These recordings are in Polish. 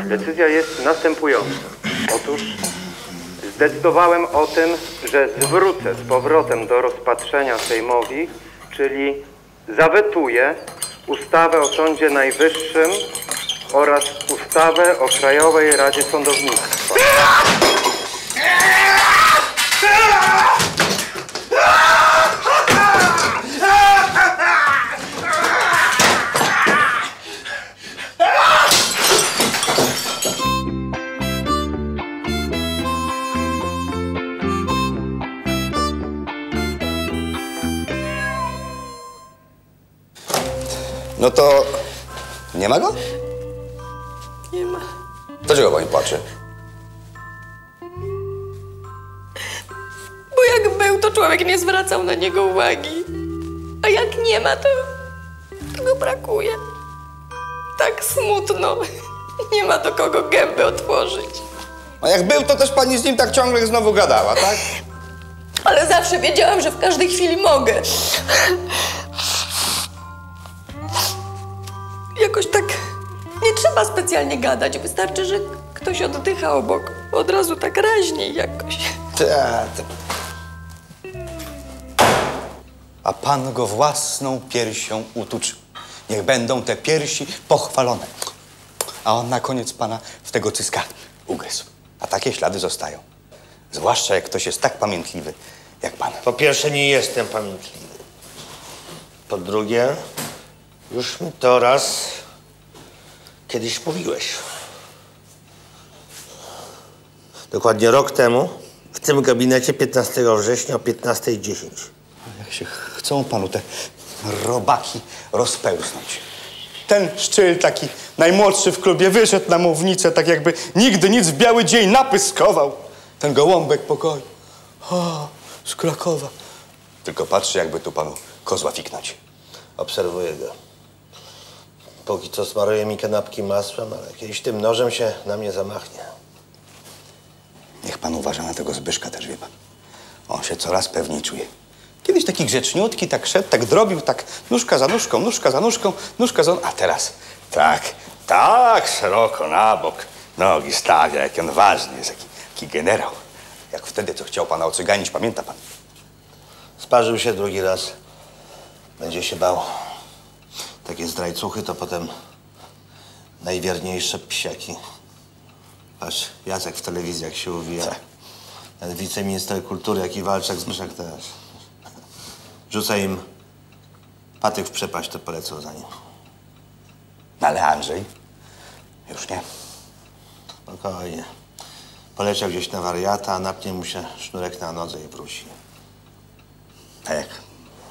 Decyzja jest następująca. Otóż zdecydowałem o tym, że zwrócę z powrotem do rozpatrzenia Sejmowi, czyli zawetuję ustawę o Sądzie Najwyższym oraz ustawę o Krajowej Radzie Sądownictwa. No to... nie ma go? Nie ma. Dlaczego pani płacze? Bo jak był, to człowiek nie zwracał na niego uwagi. A jak nie ma, to go brakuje. Tak smutno. Nie ma do kogo gęby otworzyć. A jak był, to też pani z nim tak ciągle znowu gadała, tak? Ale zawsze wiedziałam, że w każdej chwili mogę. Jakoś tak nie trzeba specjalnie gadać. Wystarczy, że ktoś oddycha obok. Od razu tak raźniej jakoś. A pan go własną piersią utuczył. Niech będą te piersi pochwalone. A on na koniec pana w tego cyska ugryzł. A takie ślady zostają. Zwłaszcza jak ktoś jest tak pamiętliwy jak pan. Po pierwsze, nie jestem pamiętliwy. Po drugie, już mi to raz kiedyś mówiłeś. Dokładnie rok temu w tym gabinecie 15 września o 15:10. Jak się chcą panu te robaki rozpełznąć. Ten szczyl taki najmłodszy w klubie wyszedł na mównicę, tak jakby nigdy nic w biały dzień napyskował. Ten gołąbek pokoju. O, z Krakowa. Tylko patrzy, jakby tu panu kozła fiknąć. Obserwuję go. Póki co smaruje mi kanapki masłem, ale kiedyś tym nożem się na mnie zamachnie. Niech pan uważa na tego Zbyszka też, wie pan. On się coraz pewniej czuje. Kiedyś taki grzeczniutki, tak szedł, tak drobił, tak nóżka za nóżką, nóżka za nóżką, nóżka za... A teraz tak szeroko na bok nogi stawia, jak on ważny jest, jaki generał. Jak wtedy, co chciał pana ocyganić, pamięta pan? Sparzył się drugi raz. Będzie się bał. Takie zdrajcuchy to potem najwierniejsze psiaki. Patrz, Jacek w telewizji jak się uwija. Ten wiceminister kultury, jak i Walczak, Zbyszek też. Rzuca im patyk w przepaść, to polecą za nim. No ale Andrzej? Już nie. Spokojnie. Poleciał gdzieś na wariata, a napnie mu się sznurek na nodze i wróci. A jak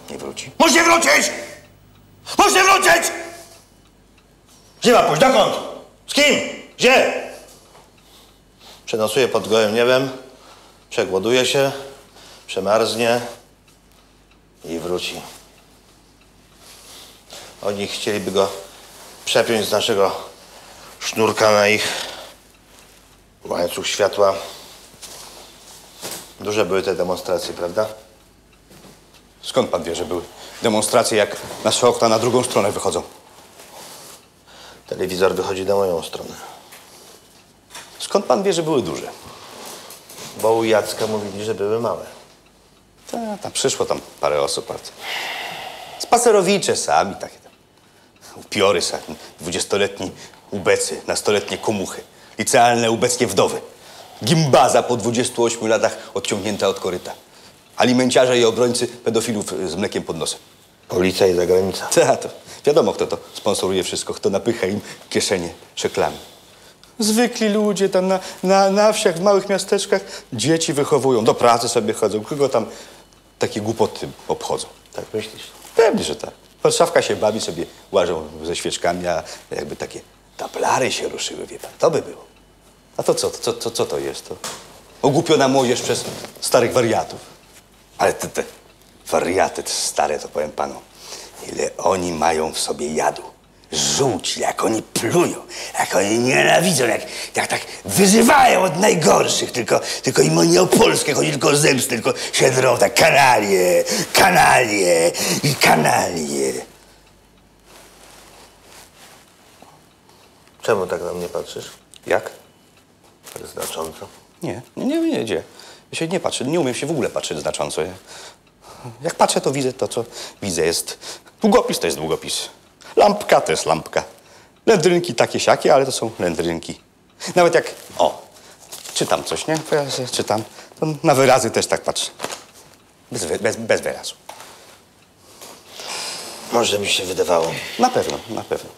nie wróci? Musi wrócić! Musi wrócić! Gdzie ma pójść? Dokąd? Z kim? Gdzie? Przenosuje pod gołym niebem, przegłoduje się, przemarznie i wróci. Oni chcieliby go przepiąć z naszego sznurka na ich łańcuch światła. Duże były te demonstracje, prawda? Skąd pan wie, że były demonstracje, jak nasze okna na drugą stronę wychodzą? Telewizor wychodzi na moją stronę. Skąd pan wie, że były duże? Bo u Jacka mówili, że były małe. Tam przyszło parę osób. Spacerowicze sami, takie tam. Upiory sami, 20-letni ubecy, nastoletnie komuchy, licealne ubeckie wdowy. Gimbaza po 28 latach odciągnięta od koryta. Alimenciarze i obrońcy pedofilów z mlekiem pod nosem. Policja i zagranica. To wiadomo, kto to sponsoruje wszystko, kto napycha im kieszenie szeklami. Zwykli ludzie tam na wsiach, w małych miasteczkach dzieci wychowują, do pracy sobie chodzą. Kogo tam takie głupoty obchodzą? Tak myślisz? Pewnie, że tak. Warszawka się bawi, sobie łażą ze świeczkami, a jakby takie tablary się ruszyły, wie pan, to by było. A to co to jest? To ogłupiona młodzież przez starych wariatów. Ale Wariaty stare, to powiem panu. Ile oni mają w sobie jadu. Żółci, jak oni plują, jak oni nienawidzą, jak tak wyzywają od najgorszych. Tylko im nie o Polskę chodzi, tylko o zemstę, tylko się drą tak kanalie, kanalie i kanalie. Czemu tak na mnie patrzysz? Jak? Tak znacząco. Nie, gdzie? Ja się nie patrzę, nie umiem się w ogóle patrzeć znacząco. Jak patrzę, to widzę to, co widzę. Jest długopis, to jest długopis. Lampka to jest lampka. Lędrynki takie siakie, ale to są lędrynki. Nawet jak, czytam coś, nie? To ja sobie czytam, to na wyrazy też tak patrzę. Bez wyrazu. Może mi się wydawało. Na pewno, na pewno.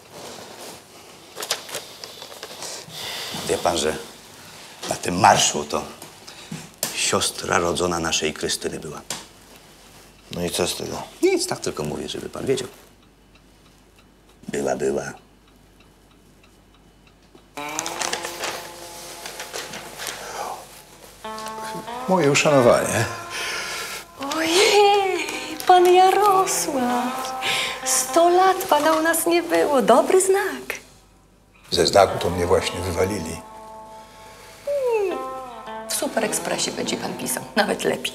Wie pan, że na tym marszu to siostra rodzona naszej Krystyny była. No i co z tego? Nic, tak tylko mówię, żeby pan wiedział. Była. Moje uszanowanie. Ojej, pan Jarosław. 100 lat pana u nas nie było. Dobry znak. Ze znaku to mnie właśnie wywalili. W Super Expressie będzie pan pisał. Nawet lepiej.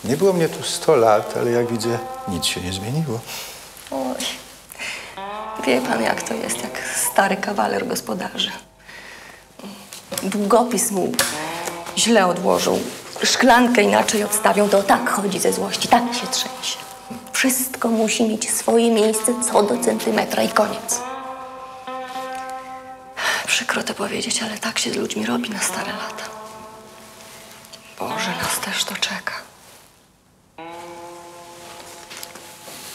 Nie było mnie tu 100 lat, ale jak widzę, nic się nie zmieniło. Oj, wie pan jak to jest, jak stary kawaler gospodarzy. Długopis mu źle odłożył, szklankę inaczej odstawią, to tak chodzi ze złości, tak się trzęsie. Wszystko musi mieć swoje miejsce co do centymetra i koniec. Przykro to powiedzieć, ale tak się z ludźmi robi na stare lata. Boże, nas też to czeka.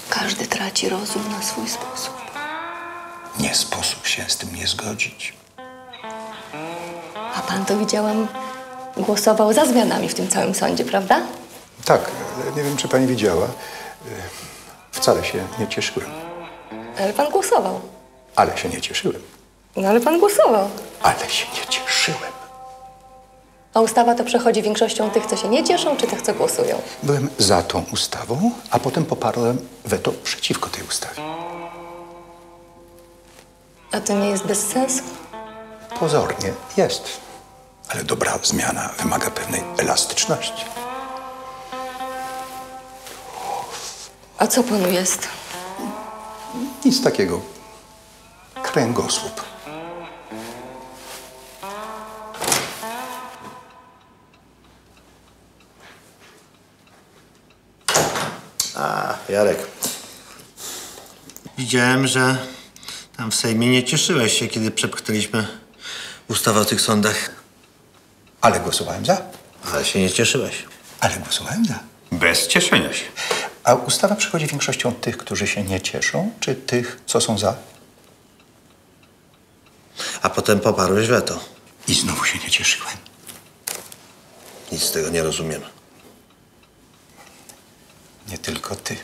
Każdy traci rozum na swój sposób. Nie sposób się z tym nie zgodzić. A pan to widziałam, głosował za zmianami w tym całym sądzie, prawda? Tak, ale nie wiem, czy pani widziała. Wcale się nie cieszyłem. Ale pan głosował. Ale się nie cieszyłem. No ale pan głosował. Ale się nie cieszyłem. A ustawa to przechodzi większością tych, co się nie cieszą, czy tych, co głosują? Byłem za tą ustawą, a potem poparłem weto przeciwko tej ustawie. A to nie jest bez sensu? Pozornie jest. Ale dobra zmiana wymaga pewnej elastyczności. A co panu jest? Nic takiego. Kręgosłup. Jarek. Widziałem, że tam w Sejmie nie cieszyłeś się, kiedy przepchnęliśmy ustawę o tych sądach. Ale głosowałem za. Ale się nie cieszyłeś. Ale głosowałem za. Bez cieszenia się. A ustawa przychodzi większością tych, którzy się nie cieszą, czy tych, co są za? A potem poparłeś weto. I znowu się nie cieszyłem. Nic z tego nie rozumiem. Nie tylko ty.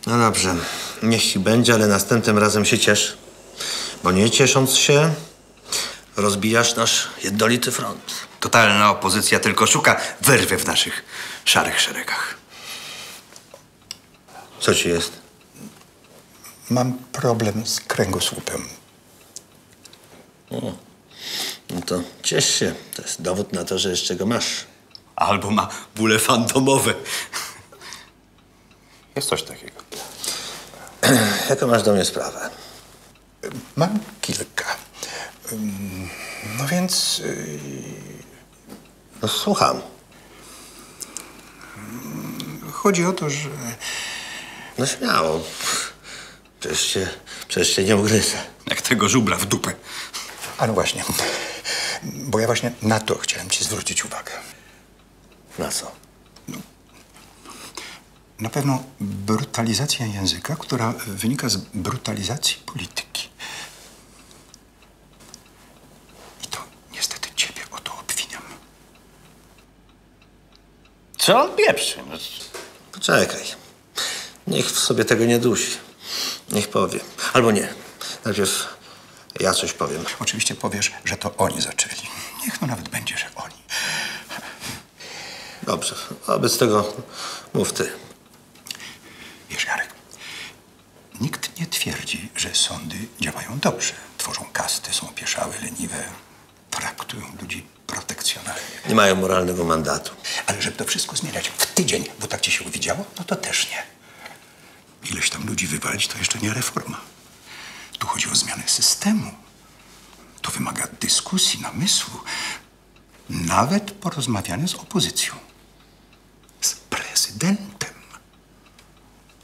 No dobrze, niech ci będzie, ale następnym razem się ciesz. Bo nie ciesząc się, rozbijasz nasz jednolity front. Totalna opozycja tylko szuka wyrwy w naszych szarych szeregach. Co ci jest? Mam problem z kręgosłupem. No to ciesz się. To jest dowód na to, że jeszcze go masz. Albo ma bóle fantomowe. Jest coś takiego. Jaką masz do mnie sprawę? Mam kilka. No więc... No słucham. Chodzi o to, że... No śmiało. Przecież się nie ugryzę. Jak tego żubra w dupę. A no właśnie. Bo ja właśnie na to chciałem ci zwrócić uwagę. Na co? Na pewno brutalizacja języka, która wynika z brutalizacji polityki. I to niestety ciebie o to obwiniam. Co on pieprzy? No, Poczekaj. Niech w sobie tego nie dusi. Niech powie. Albo nie. Najpierw ja coś powiem. Oczywiście powiesz, że to oni zaczęli. Niech no nawet będzie, że oni. Dobrze, wobec tego mów ty. Wiesz, Jarek, nikt nie twierdzi, że sądy działają dobrze. Tworzą kasty, są opieszałe, leniwe, traktują ludzi protekcjonalnie. Nie mają moralnego mandatu. Ale żeby to wszystko zmieniać w tydzień, bo tak ci się uwidziało, no to też nie. Ileś tam ludzi wywalić, to jeszcze nie reforma. Tu chodzi o zmianę systemu. To wymaga dyskusji, namysłu, nawet porozmawiania z opozycją, z prezydentem,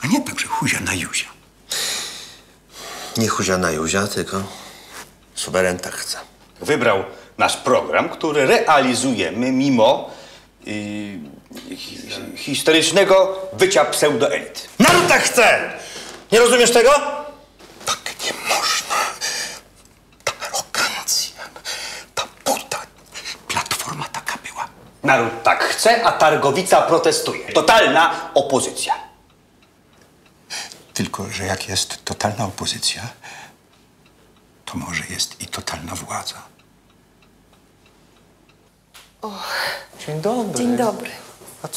a nie tak, że huzia na juzia. Nie huzia na juzia, tylko suweren tak chce. Wybrał nasz program, który realizujemy mimo historycznego bycia pseudoelit. Naród tak chce! Nie rozumiesz tego? Tak nie można. Ta arogancja, ta buta. Platforma taka była. Naród tak chce, a Targowica protestuje. Totalna opozycja. Tylko, że jak jest totalna opozycja, to może jest i totalna władza. Dzień dobry. Dzień dobry. A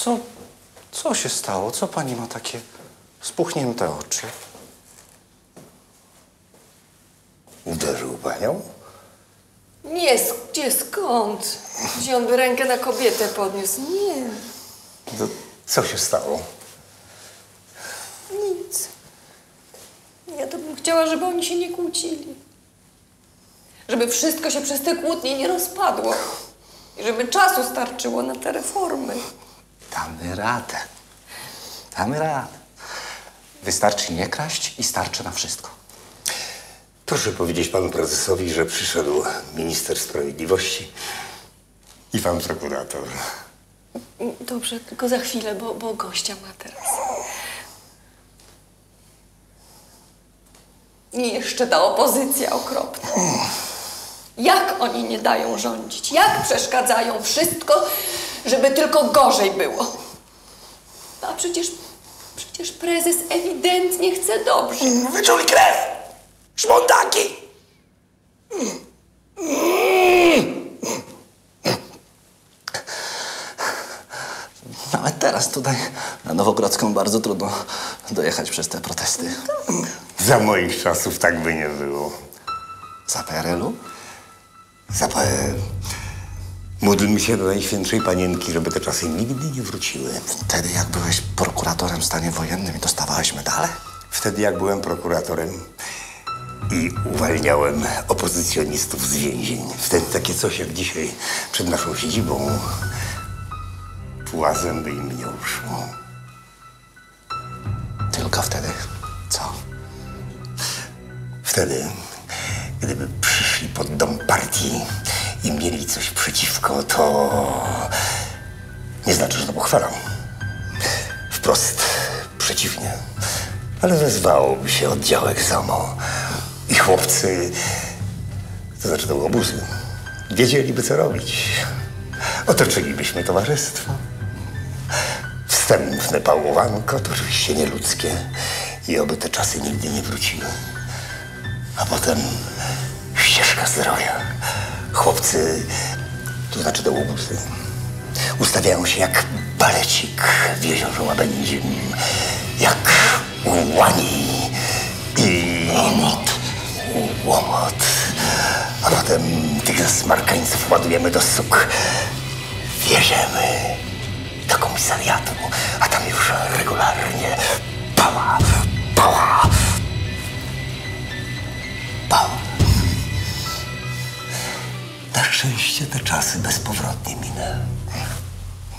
co się stało? Co pani ma takie spuchnięte oczy? Uderzył panią? Nie, gdzie, skąd? Gdzie on by rękę na kobietę podniósł? Nie, To co się stało? nic. Ja to bym chciała, żeby oni się nie kłócili. Żeby wszystko się przez te kłótnie nie rozpadło. I żeby czasu starczyło na te reformy. Damy radę. Damy radę. Wystarczy nie kraść i starczy na wszystko. Proszę powiedzieć panu prezesowi, że przyszedł minister sprawiedliwości i pan prokurator. Dobrze, tylko za chwilę, bo gościa ma teraz. I jeszcze ta opozycja okropna. Jak oni nie dają rządzić? Jak przeszkadzają wszystko, żeby tylko gorzej było? A przecież prezes ewidentnie chce dobrze. Wyczuli krew! Szmondaki! Nawet teraz tutaj na Nowogrodzką bardzo trudno dojechać przez te protesty. Za moich czasów tak by nie było. Za PRL-u? Módlmy się do Najświętszej Panienki, żeby te czasy nigdy nie wróciły. Wtedy jak byłeś prokuratorem w stanie wojennym i dostawałeś medale? Wtedy jak byłem prokuratorem i uwalniałem opozycjonistów z więzień. Wtedy takie coś jak dzisiaj przed naszą siedzibą płazem by im nie uszło. Tylko wtedy. Co? Wtedy, gdyby przyszli pod dom partii i mieli coś przeciwko, to nie znaczy, że to pochwalam. Wprost przeciwnie. Ale wezwałoby się oddziałek ZOMO i chłopcy, to znaczy to obozy, wiedzieliby, co robić. Otoczylibyśmy towarzystwo. Wstępne pałowanko, to oczywiście nieludzkie i oby te czasy nigdy nie wróciły. A potem ścieżka zdrowia. Chłopcy, to znaczy te łobuzy, ustawiają się jak balecik w jeziorze Łabędzim, jak łani i łomot. A potem tych smarkańców ładujemy do suk, wjedziemy do komisariatu, a tam już regularnie pała. Na szczęście te czasy bezpowrotnie minęły.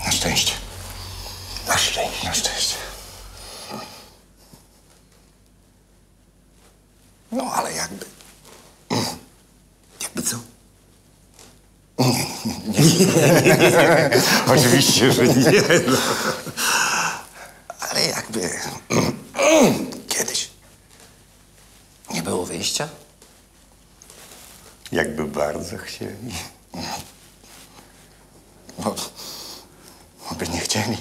Na szczęście. Na szczęście. Na szczęście. No, ale jakby. Jakby co? Oczywiście, że nie. No. Ale jakby kiedyś nie było wyjścia? Jakby bardzo chcieli. Bo by nie chcieli.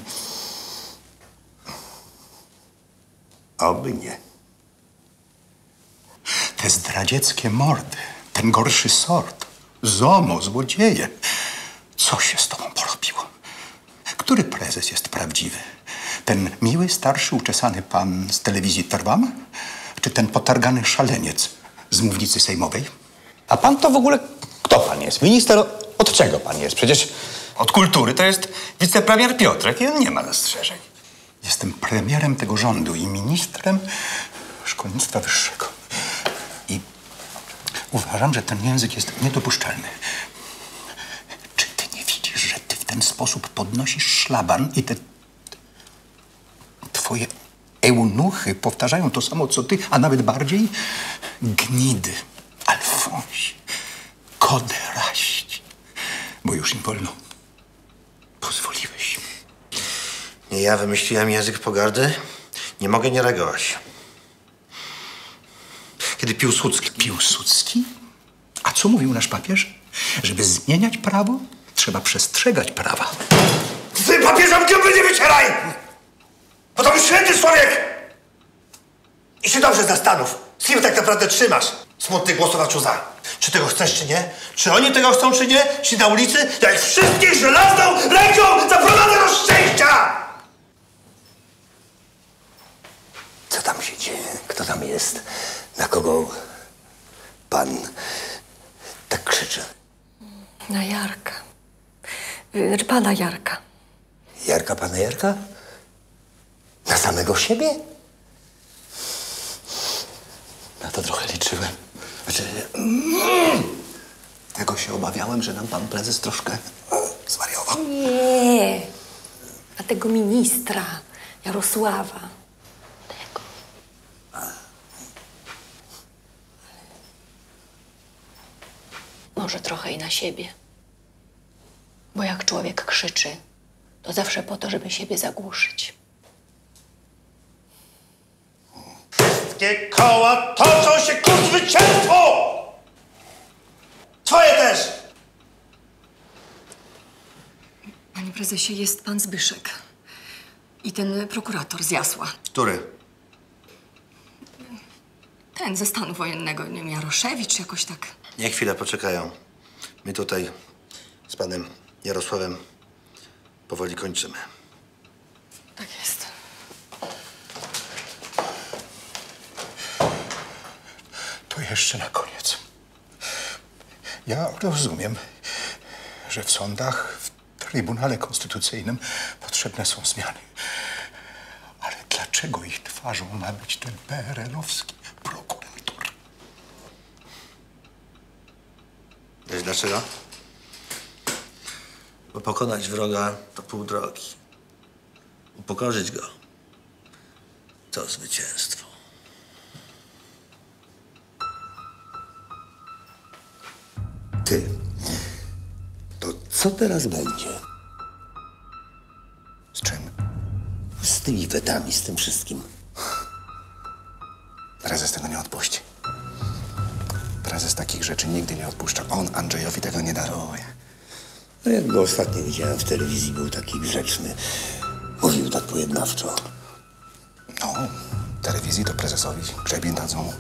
Oby nie. Te zdradzieckie mordy, ten gorszy sort, ZOMO, złodzieje. Co się z tobą porobiło? Który prezes jest prawdziwy? Ten miły, starszy, uczesany pan z telewizji Trwam? Czy ten potargany szaleniec z mównicy sejmowej? A pan to w ogóle kto pan jest? Minister od czego pan jest? Przecież Od kultury to jest wicepremier Piotrek i on nie ma zastrzeżeń. Jestem premierem tego rządu i ministrem szkolnictwa wyższego. I uważam, że ten język jest niedopuszczalny. Czy ty nie widzisz, że ty w ten sposób podnosisz szlaban i te twoje eunuchy powtarzają to samo, co ty, a nawet bardziej? Gnidy, Alfonsi, koderaści, bo już im wolno. Pozwoliłeś. Nie ja wymyśliłem język pogardy. Nie mogę nie reagować. Kiedy Piłsudski... Piłsudski? A co mówił nasz papież? Żeby zmieniać prawo, trzeba przestrzegać prawa. Ty papieżom gęby nie wycieraj! Bo to był święty człowiek! I się dobrze zastanów, z kim tak naprawdę trzymasz smutnych głosowaczu za. Czy tego chcesz, czy nie? Czy oni tego chcą, czy nie? Czy na ulicy? Ja ich wszystkich żelazną ręką zaprowadzę do szczęścia! Co tam się dzieje? Kto tam jest? Na kogo pan tak krzyczy? Na Jarka. Znaczy pana Jarka. Jarka, pana Jarka? Na samego siebie? na to trochę liczyłem. Znaczy, tego się obawiałem, że nam pan prezes troszkę zwariował. Nie, a tego ministra Jarosława. Tego. Może trochę i na siebie. Bo jak człowiek krzyczy, to zawsze po to, żeby siebie zagłuszyć. Wszystkie koła toczą się ku zwycięstwu! Twoje też! Panie prezesie, jest pan Zbyszek. I ten prokurator z Jasła. Który? Ten ze stanu wojennego, nie wiem, Jaroszewicz, jakoś tak. Niech chwilę poczekają. My tutaj z panem Jarosławem powoli kończymy. Tak jest. To jeszcze na koniec. Ja rozumiem, że w sądach, w Trybunale Konstytucyjnym potrzebne są zmiany. Ale dlaczego ich twarzą ma być ten PRL-owski prokurator? Wiesz dlaczego? Bo pokonać wroga to pół drogi. Upokorzyć go to zwycięstwo. Ty, to co teraz będzie? Z czym? Z tymi wetami, z tym wszystkim. Prezes tego nie odpuści. Prezes takich rzeczy nigdy nie odpuszcza. On Andrzejowi tego nie daruje. No jak go ostatnio widziałem w telewizji, był taki grzeczny. Mówił tak pojednawczo. No, telewizji to prezesowi grzebień dadzą,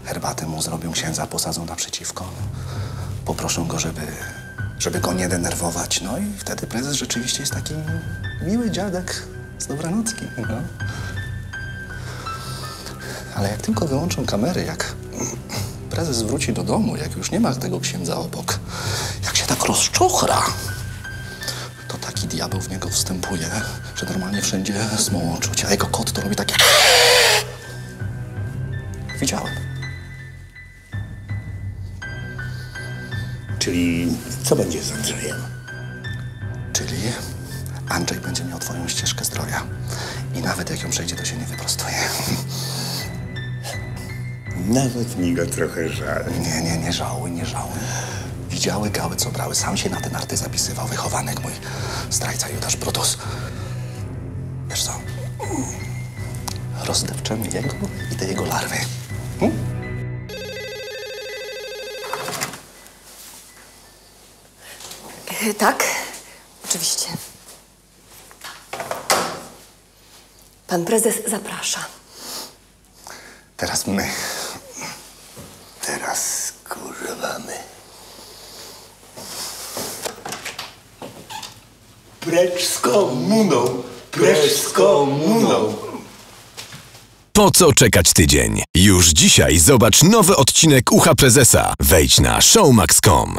herbatę mu zrobią, księdza posadzą naprzeciwko. Poproszą go, żeby go nie denerwować. No i wtedy prezes rzeczywiście jest taki miły dziadek z dobranocki. No. Ale jak tylko wyłączą kamery, jak prezes wróci do domu, jak już nie ma tego księdza obok, jak się tak rozczuchra, to taki diabeł w niego wstępuje, że normalnie wszędzie smołą czuć, a jego kot to robi takie... Widziałem. Czyli co będzie z Andrzejem? Czyli Andrzej będzie miał twoją ścieżkę zdrowia. I nawet jak ją przejdzie, to się nie wyprostuje. Nawet mi go trochę żal. Nie żałuj, nie żałuj. Widziały gały, co brały. Sam się na te narty zapisywał. Wychowanek mój, zdrajca Judasz Brutus. Wiesz co? Rozdepczemy jego i te jego larwy. Tak, oczywiście. Pan prezes zaprasza. Teraz my. Teraz kurwa my. Precz z komuną, precz z komuną. Po co czekać tydzień? Już dzisiaj zobacz nowy odcinek Ucha Prezesa. Wejdź na showmax.com.